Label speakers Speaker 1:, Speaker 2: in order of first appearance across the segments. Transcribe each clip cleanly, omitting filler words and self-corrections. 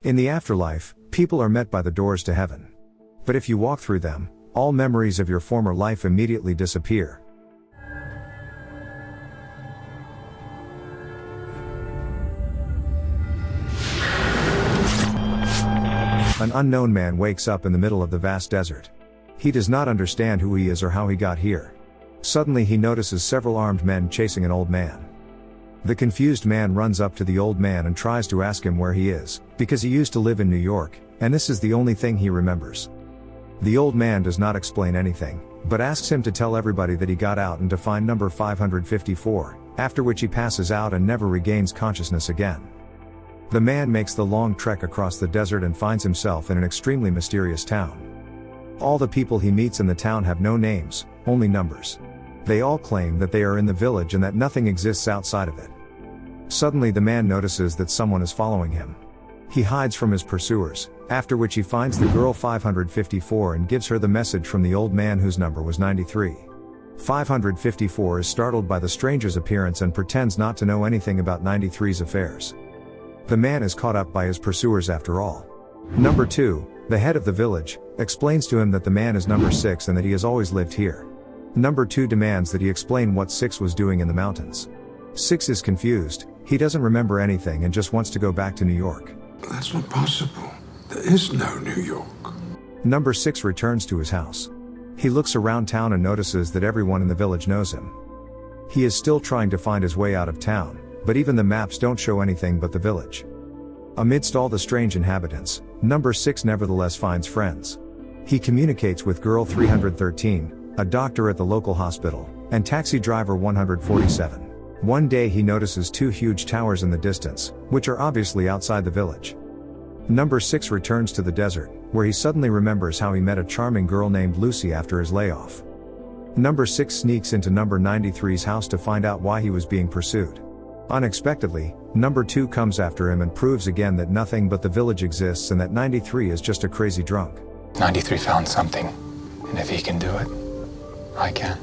Speaker 1: In the afterlife, people are met by the doors to heaven. But if you walk through them, all memories of your former life immediately disappear. An unknown man wakes up in the middle of the vast desert. He does not understand who he is or how he got here. Suddenly he notices several armed men chasing an old man. The confused man runs up to the old man and tries to ask him where he is, because he used to live in New York, and this is the only thing he remembers. The old man does not explain anything, but asks him to tell everybody that he got out and to find number 554, after which he passes out and never regains consciousness again. The man makes the long trek across the desert and finds himself in an extremely mysterious town. All the people he meets in the town have no names, only numbers. They all claim that they are in the village and that nothing exists outside of it. Suddenly the man notices that someone is following him. He hides from his pursuers, after which he finds the girl 554 and gives her the message from the old man whose number was 93. 554 is startled by the stranger's appearance and pretends not to know anything about 93's affairs. The man is caught up by his pursuers after all. Number 2, the head of the village, explains to him that the man is number 6 and that he has always lived here. Number 2 demands that he explain what 6 was doing in the mountains. 6 is confused, he doesn't remember anything and just wants to go back to New York.
Speaker 2: That's not possible. There is no New York.
Speaker 1: Number 6 returns to his house. He looks around town and notices that everyone in the village knows him. He is still trying to find his way out of town, but even the maps don't show anything but the village. Amidst all the strange inhabitants, number 6 nevertheless finds friends. He communicates with girl 313, a doctor at the local hospital, and taxi driver 147. One day he notices 2 huge towers in the distance, which are obviously outside the village. Number 6 returns to the desert, where he suddenly remembers how he met a charming girl named Lucy after his layoff. Number 6 sneaks into number 93's house to find out why he was being pursued. Unexpectedly, number 2 comes after him and proves again that nothing but the village exists and that 93 is just a crazy drunk.
Speaker 3: 93 found something, and if he can do it, I can.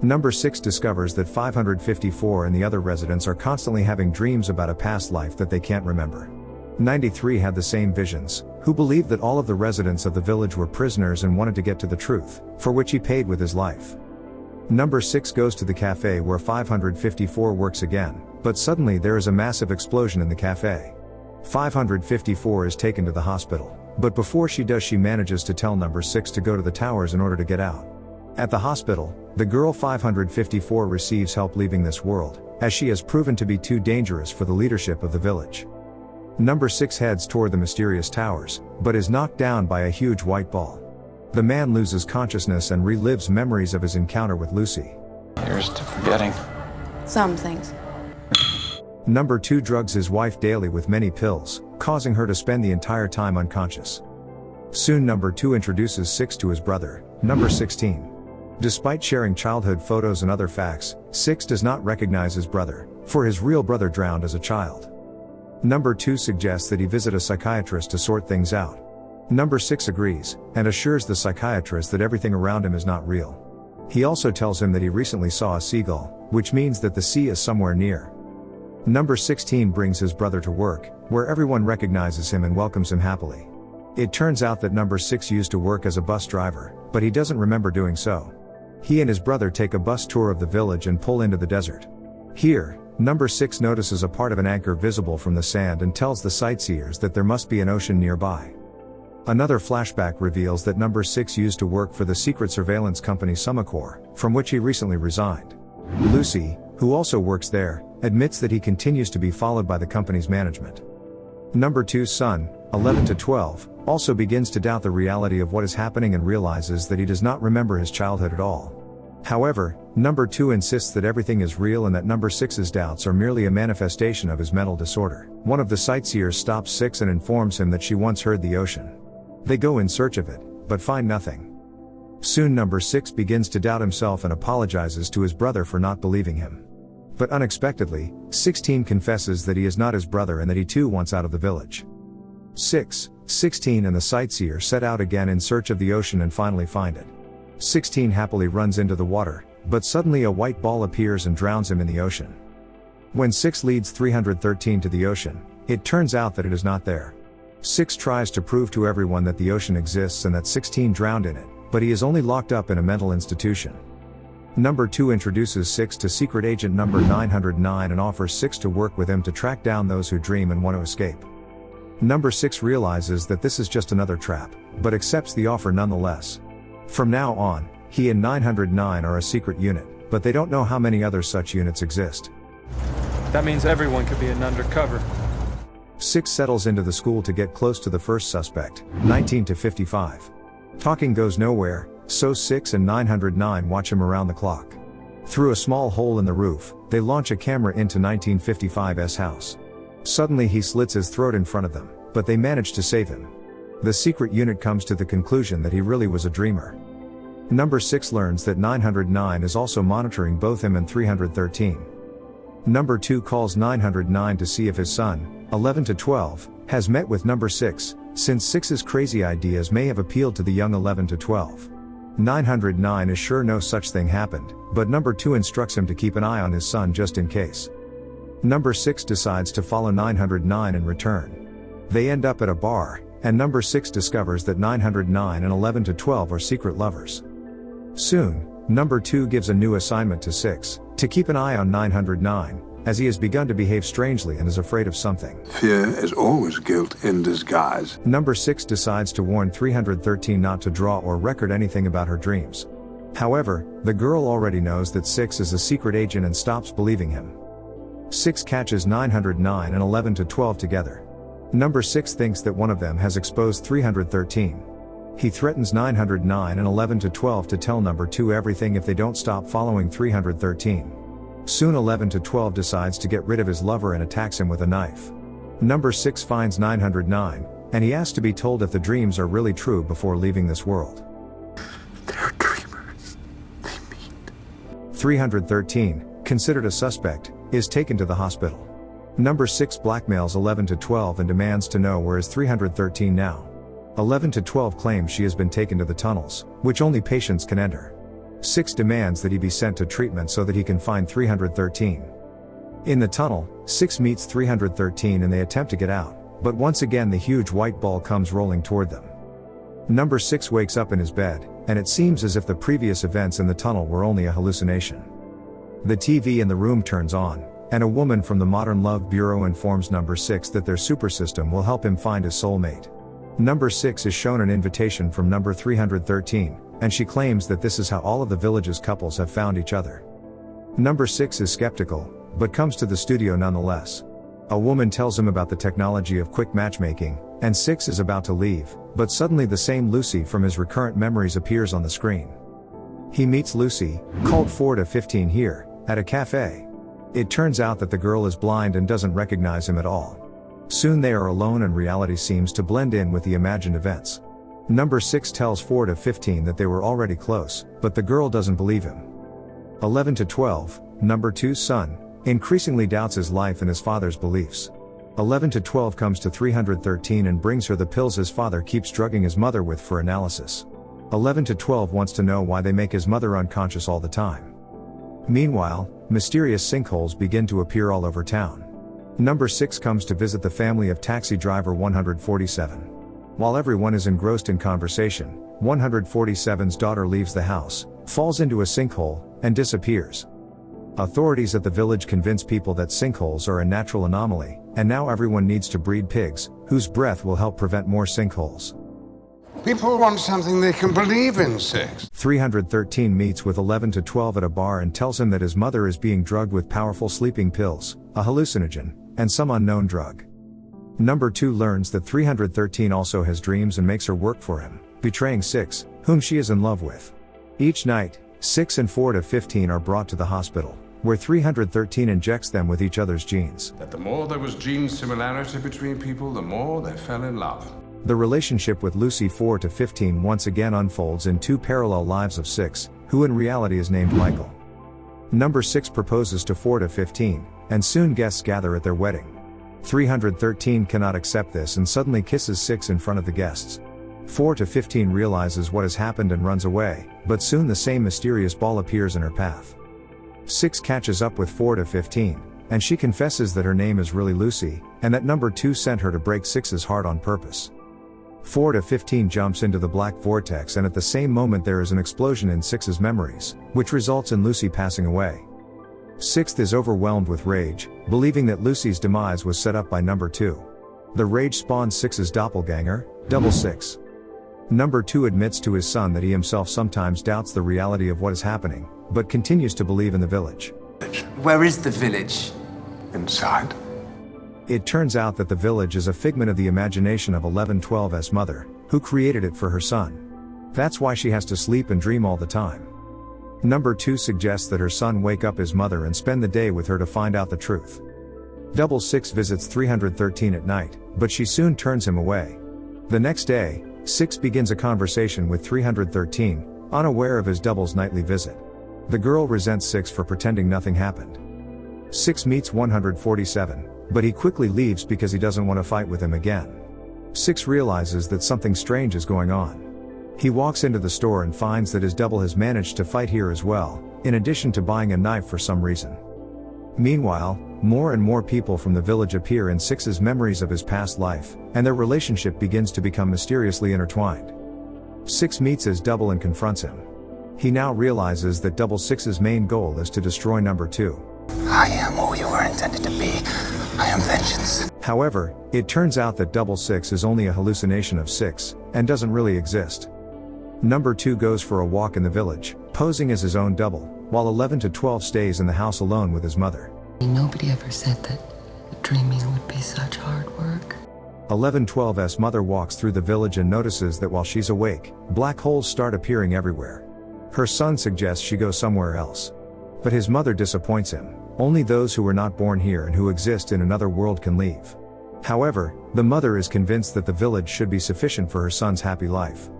Speaker 1: Number 6 discovers that 554 and the other residents are constantly having dreams about a past life that they can't remember. 93 had the same visions, who believed that all of the residents of the village were prisoners and wanted to get to the truth, for which he paid with his life. Number 6 goes to the cafe where 554 works again, but suddenly there is a massive explosion in the cafe. 554 is taken to the hospital, but before she does she manages to tell number 6 to go to the towers in order to get out. At the hospital, the girl 554 receives help leaving this world, as she has proven to be too dangerous for the leadership of the village. Number 6 heads toward the mysterious towers, but is knocked down by a huge white ball. The man loses consciousness and relives memories of his encounter with Lucy.
Speaker 3: Here's to forgetting.
Speaker 4: Some things.
Speaker 1: Number 2 drugs his wife daily with many pills, causing her to spend the entire time unconscious. Soon number 2 introduces 6 to his brother, number 16. Despite sharing childhood photos and other facts, 6 does not recognize his brother, for his real brother drowned as a child. Number 2 suggests that he visit a psychiatrist to sort things out. Number 6 agrees, and assures the psychiatrist that everything around him is not real. He also tells him that he recently saw a seagull, which means that the sea is somewhere near. Number 16 brings his brother to work, where everyone recognizes him and welcomes him happily. It turns out that number 6 used to work as a bus driver, but he doesn't remember doing so. He and his brother take a bus tour of the village and pull into the desert. Here, number 6 notices a part of an anchor visible from the sand and tells the sightseers that there must be an ocean nearby. Another flashback reveals that number 6 used to work for the secret surveillance company Sumacor, from which he recently resigned. Lucy, who also works there, admits that he continues to be followed by the company's management. Number 2's son, 11 to 12, also begins to doubt the reality of what is happening and realizes that he does not remember his childhood at all. However, number 2 insists that everything is real and that number 6's doubts are merely a manifestation of his mental disorder. One of the sightseers stops 6 and informs him that she once heard the ocean. They go in search of it, but find nothing. Soon number 6 begins to doubt himself and apologizes to his brother for not believing him. But unexpectedly, 16 confesses that he is not his brother and that he too wants out of the village. 6, 16 and the sightseer set out again in search of the ocean and finally find it. 16 happily runs into the water, but suddenly a white ball appears and drowns him in the ocean. When 6 leads 313 to the ocean, it turns out that it is not there. 6 tries to prove to everyone that the ocean exists and that 16 drowned in it, but he is only locked up in a mental institution. Number 2 introduces 6 to secret agent number 909 and offers 6 to work with him to track down those who dream and want to escape. Number 6 realizes that this is just another trap, but accepts the offer nonetheless. From now on, he and 909 are a secret unit, but they don't know how many other such units exist.
Speaker 4: That means everyone could be an undercover.
Speaker 1: 6 settles into the school to get close to the first suspect, 19 to 55. Talking goes nowhere, so 6 and 909 watch him around the clock. Through a small hole in the roof, they launch a camera into 1955's house. Suddenly he slits his throat in front of them, but they manage to save him. The secret unit comes to the conclusion that he really was a dreamer. Number 6 learns that 909 is also monitoring both him and 313. Number 2 calls 909 to see if his son, 11 to 12, has met with number 6, since 6's crazy ideas may have appealed to the young 11 to 12. 909 is sure no such thing happened, but number 2 instructs him to keep an eye on his son just in case. Number 6 decides to follow 909 in return. They end up at a bar, and number 6 discovers that 909 and 11 to 12 are secret lovers. Soon, number 2 gives a new assignment to 6, to keep an eye on 909, as he has begun to behave strangely and is afraid of something.
Speaker 2: Fear is always guilt in disguise.
Speaker 1: Number 6 decides to warn 313 not to draw or record anything about her dreams. However, the girl already knows that 6 is a secret agent and stops believing him. 6 catches 909 and 11 to 12 together. Number 6 thinks that one of them has exposed 313. He threatens 909 and 11 to 12 to tell number 2 everything if they don't stop following 313. Soon 11 to 12 decides to get rid of his lover and attacks him with a knife. Number 6 finds 909, and he asks to be told if the dreams are really true before leaving this world.
Speaker 2: They're dreamers. They meet.
Speaker 1: 313, considered a suspect, is taken to the hospital. Number 6 blackmails 11 to 12 and demands to know where is 313 now. 11 to 12 claims she has been taken to the tunnels, which only patients can enter. 6 demands that he be sent to treatment so that he can find 313. In the tunnel, 6 meets 313 and they attempt to get out, but once again the huge white ball comes rolling toward them. Number 6 wakes up in his bed, and it seems as if the previous events in the tunnel were only a hallucination. The TV in the room turns on, and a woman from the Modern Love Bureau informs number 6 that their super system will help him find his soulmate. Number 6 is shown an invitation from number 313, and she claims that this is how all of the village's couples have found each other. Number 6 is skeptical, but comes to the studio nonetheless. A woman tells him about the technology of quick matchmaking, and 6 is about to leave, but suddenly the same Lucy from his recurrent memories appears on the screen. He meets Lucy, called 4 to 15 here, at a cafe. It turns out that the girl is blind and doesn't recognize him at all. Soon they are alone and reality seems to blend in with the imagined events. Number 6 tells 4 to 15 that they were already close, but the girl doesn't believe him. 11 to 12, number 2's son, increasingly doubts his life and his father's beliefs. 11 to 12 comes to 313 and brings her the pills his father keeps drugging his mother with for analysis. 11 to 12 wants to know why they make his mother unconscious all the time. Meanwhile, mysterious sinkholes begin to appear all over town. Number 6 comes to visit the family of taxi driver 147. While everyone is engrossed in conversation, 147's daughter leaves the house, falls into a sinkhole, and disappears. Authorities at the village convince people that sinkholes are a natural anomaly, and now everyone needs to breed pigs, whose breath will help prevent more sinkholes.
Speaker 2: People want something they can believe in, 6.
Speaker 1: 313 meets with 11 to 12 at a bar and tells him that his mother is being drugged with powerful sleeping pills, a hallucinogen, and some unknown drug. Number 2 learns that 313 also has dreams and makes her work for him, betraying 6, whom she is in love with. Each night, 6 and 4 to 15 are brought to the hospital, where 313 injects them with each other's genes.
Speaker 2: That the more there was gene similarity between people, the more they fell in love.
Speaker 1: The relationship with Lucy 4 to 15 once again unfolds in 2 parallel lives of 6, who in reality is named Michael. Number 6 proposes to 4 to 15, and soon guests gather at their wedding. 313 cannot accept this and suddenly kisses 6 in front of the guests. 4 to 15 realizes what has happened and runs away, but soon the same mysterious ball appears in her path. 6 catches up with 4 to 15, and she confesses that her name is really Lucy, and that number 2 sent her to break 6's heart on purpose. 4 to 15 jumps into the black vortex, and at the same moment there is an explosion in 6's memories, which results in Lucy passing away. 6 is overwhelmed with rage, believing that Lucy's demise was set up by number 2. The rage spawns 6's doppelganger, Double 6. Number 2 admits to his son that he himself sometimes doubts the reality of what is happening, but continues to believe in the village.
Speaker 5: Where is the village?
Speaker 3: Inside.
Speaker 1: It turns out that the village is a figment of the imagination of 1112's mother, who created it for her son. That's why she has to sleep and dream all the time. Number 2 suggests that her son wake up his mother and spend the day with her to find out the truth. Double 6 visits 313 at night, but she soon turns him away. The next day, 6 begins a conversation with 313, unaware of his double's nightly visit. The girl resents 6 for pretending nothing happened. 6 meets 147, but he quickly leaves because he doesn't want to fight with him again. 6 realizes that something strange is going on. He walks into the store and finds that his double has managed to fight here as well, in addition to buying a knife for some reason. Meanwhile, more and more people from the village appear in 6's memories of his past life, and their relationship begins to become mysteriously intertwined. 6 meets his double and confronts him. He now realizes that Double 6's main goal is to destroy number 2.
Speaker 3: I am who you were intended to be. I am vengeance.
Speaker 1: However, it turns out that Double 6 is only a hallucination of 6, and doesn't really exist. Number 2 goes for a walk in the village, posing as his own double, while 11-12 stays in the house alone with his mother.
Speaker 6: Nobody ever said that dreaming would be such hard work.
Speaker 1: 1112's mother walks through the village and notices that while she's awake, black holes start appearing everywhere. Her son suggests she go somewhere else. But his mother disappoints him. Only those who were not born here and who exist in another world can leave. However, the mother is convinced that the village should be sufficient for her son's happy life.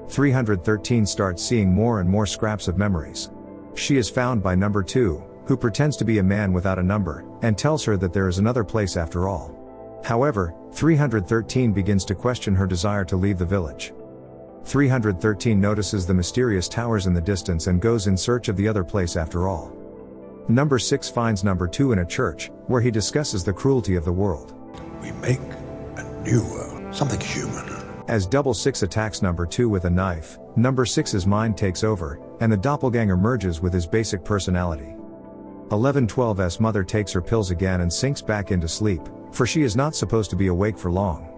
Speaker 1: 313 starts seeing more and more scraps of memories. She is found by number 2, who pretends to be a man without a number, and tells her that there is another place after all. However, 313 begins to question her desire to leave the village. 313 notices the mysterious towers in the distance and goes in search of the other place after all. Number 6 finds number 2 in a church, where he discusses the cruelty of the world.
Speaker 7: We make a new world, something human.
Speaker 1: As Double 6 attacks number 2 with a knife, number 6's mind takes over, and the doppelganger merges with his basic personality. 1112's mother takes her pills again and sinks back into sleep, for she is not supposed to be awake for long.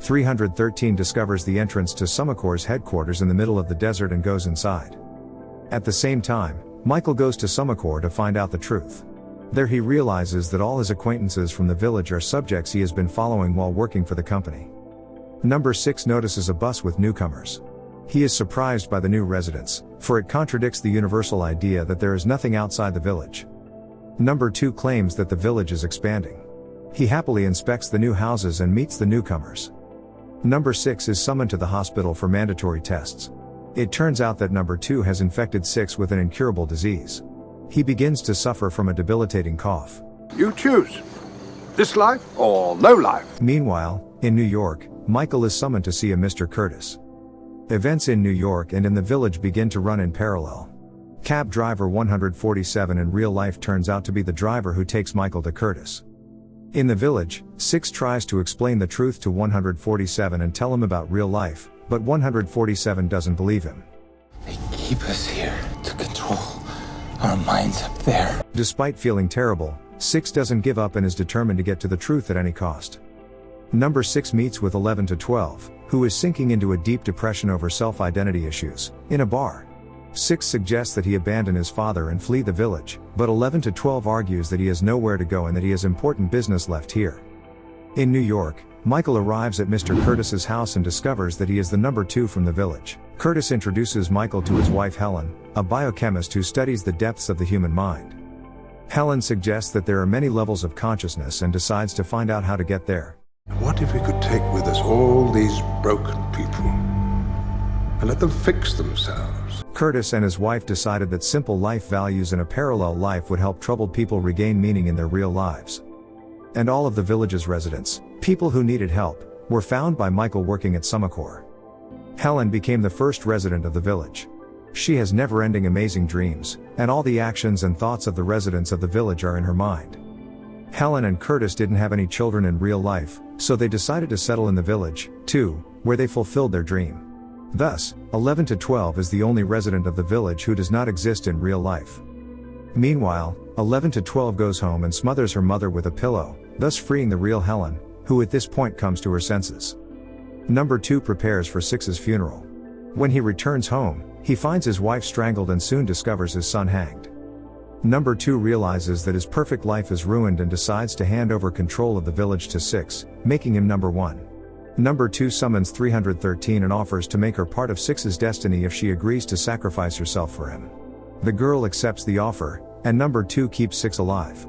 Speaker 1: 313 discovers the entrance to Sumacor's headquarters in the middle of the desert and goes inside. At the same time, Michael goes to Sumacor to find out the truth. There he realizes that all his acquaintances from the village are subjects he has been following while working for the company. Number 6 notices a bus with newcomers. He is surprised by the new residents, for it contradicts the universal idea that there is nothing outside the village. Number 2 claims that the village is expanding. He happily inspects the new houses and meets the newcomers. Number 6 is summoned to the hospital for mandatory tests. It turns out that number 2 has infected 6 with an incurable disease. He begins to suffer from a debilitating cough.
Speaker 7: You choose. This life or no life.
Speaker 1: Meanwhile, in New York, Michael is summoned to see a Mr. Curtis. Events in New York and in the village begin to run in parallel. Cab driver 147 in real life turns out to be the driver who takes Michael to Curtis. In the village, 6 tries to explain the truth to 147 and tell him about real life, but 147 doesn't believe him.
Speaker 3: They keep us here to control our minds up there.
Speaker 1: Despite feeling terrible, 6 doesn't give up and is determined to get to the truth at any cost. Number 6 meets with 11-12, who is sinking into a deep depression over self-identity issues, in a bar. 6 suggests that he abandon his father and flee the village, but 11-12 argues that he has nowhere to go and that he has important business left here. In New York, Michael arrives at Mr. Curtis's house and discovers that he is the number 2 from the village. Curtis introduces Michael to his wife Helen, a biochemist who studies the depths of the human mind. Helen suggests that there are many levels of consciousness and decides to find out how to get there.
Speaker 7: What if we could take with us all these broken people and let them fix themselves?
Speaker 1: Curtis and his wife decided that simple life values in a parallel life would help troubled people regain meaning in their real lives. And all of the village's residents, people who needed help, were found by Michael working at Sumacor. Helen became the first resident of the village. She has never-ending amazing dreams, and all the actions and thoughts of the residents of the village are in her mind. Helen and Curtis didn't have any children in real life, so they decided to settle in the village, too, where they fulfilled their dream. Thus, 11 to 12 is the only resident of the village who does not exist in real life. Meanwhile, 11 to 12 goes home and smothers her mother with a pillow, thus freeing the real Helen, who at this point comes to her senses. Number 2 prepares for 6's funeral. When he returns home, he finds his wife strangled and soon discovers his son hanged. Number 2 realizes that his perfect life is ruined and decides to hand over control of the village to 6, making him number 1. Number 2 summons 313 and offers to make her part of 6's destiny if she agrees to sacrifice herself for him. The girl accepts the offer, and number 2 keeps 6 alive.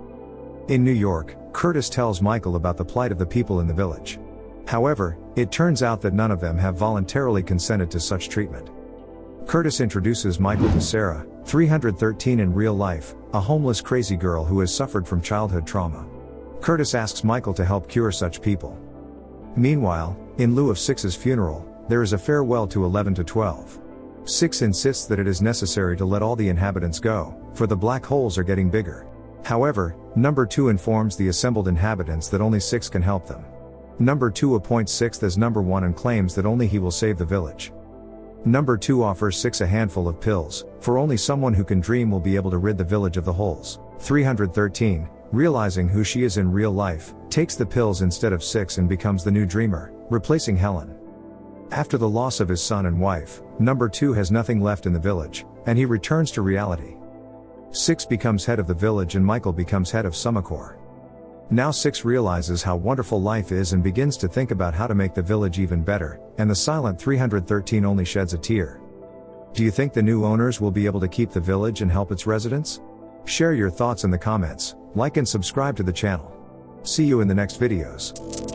Speaker 1: In New York, Curtis tells Michael about the plight of the people in the village. However, it turns out that none of them have voluntarily consented to such treatment. Curtis introduces Michael to Sarah, 313 in real life, a homeless crazy girl who has suffered from childhood trauma. Curtis asks Michael to help cure such people. Meanwhile, in lieu of 6's funeral, there is a farewell to 11 to 12. 6 insists that it is necessary to let all the inhabitants go, for the black holes are getting bigger. However, number 2 informs the assembled inhabitants that only 6 can help them. Number 2 appoints 6 as number 1 and claims that only he will save the village. Number 2 offers 6 a handful of pills, for only someone who can dream will be able to rid the village of the holes. 313, realizing who she is in real life, takes the pills instead of 6 and becomes the new dreamer, replacing Helen. After the loss of his son and wife, number 2 has nothing left in the village, and he returns to reality. 6 becomes head of the village and Michael becomes head of Sumacor. Now 6 realizes how wonderful life is and begins to think about how to make the village even better, and the silent 313 only sheds a tear. Do you think the new owners will be able to keep the village and help its residents? Share your thoughts in the comments, like and subscribe to the channel. See you in the next videos.